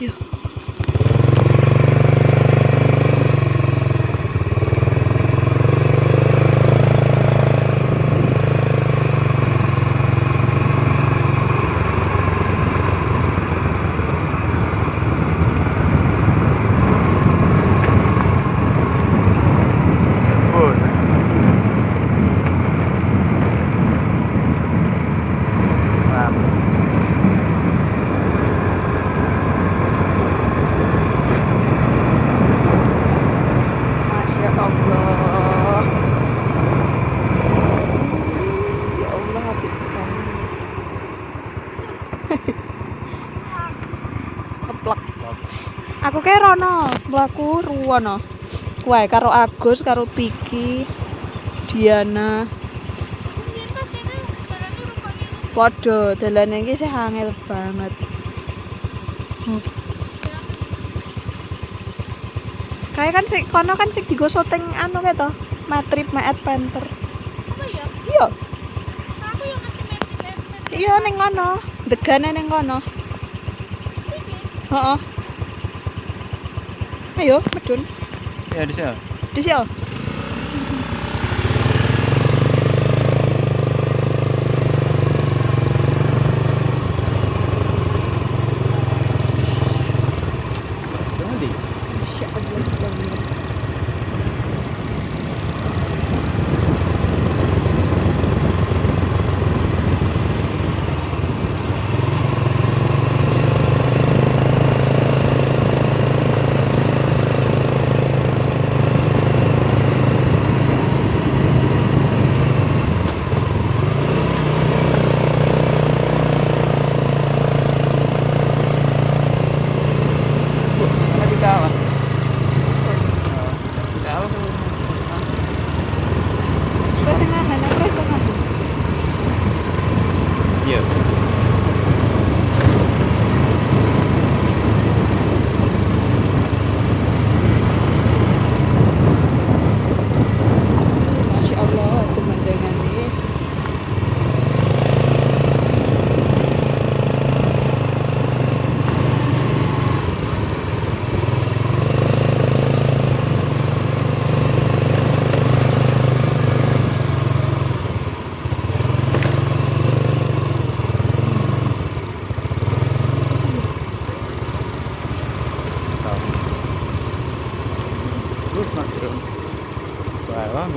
Yo. Aku kayak rono, mlaku ruwono. Wae karo Agus, karo Piki, Diana. Padha dalane iki sih angel banget. Kayak kan sik kono kan sik digo syuting anu kae to, Matrip Maet Panther. Apa ya? Iya. Aku yang ngasih Matrip. Iya ning kono, degane ning kono. Iki. Heeh. Ayo, medun. Ya di sini. Di sini. Masya Allah banget.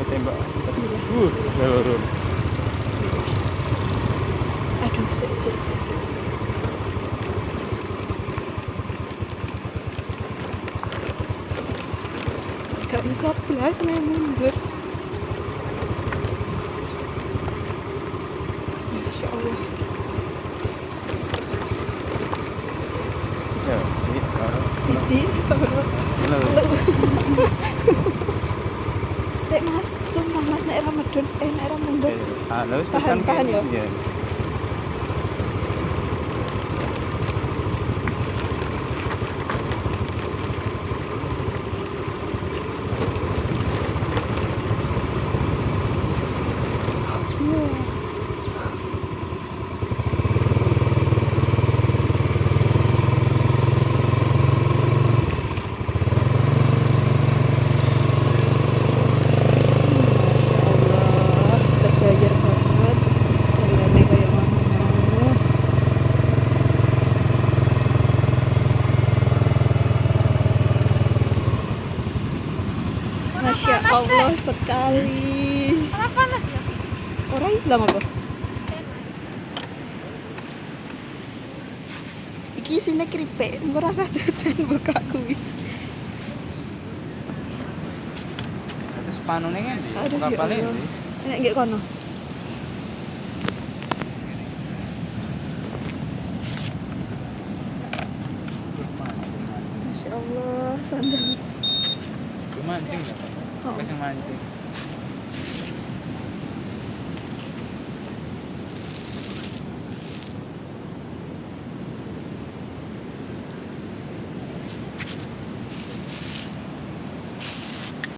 Tembak. Bismillah. Turun. Bismillah. Aduh, sik. Gak bisa belas nih mundur. Masya Allah. Ya, ini. Siji. Sik Mas, sumpah Mas nek ra medun, nek ra mundur. Tahan ya. Iya. Masya Allah sekali. Ora panas ya? Ora ilang apa? Iki isine keripik, engko rasa jajan buka kuwi. Terus panune kan Aduh, ya kapalnya. Allah. Nek nggih kono. Masya Allah, sandal. Mancing ya? Kasih mancing.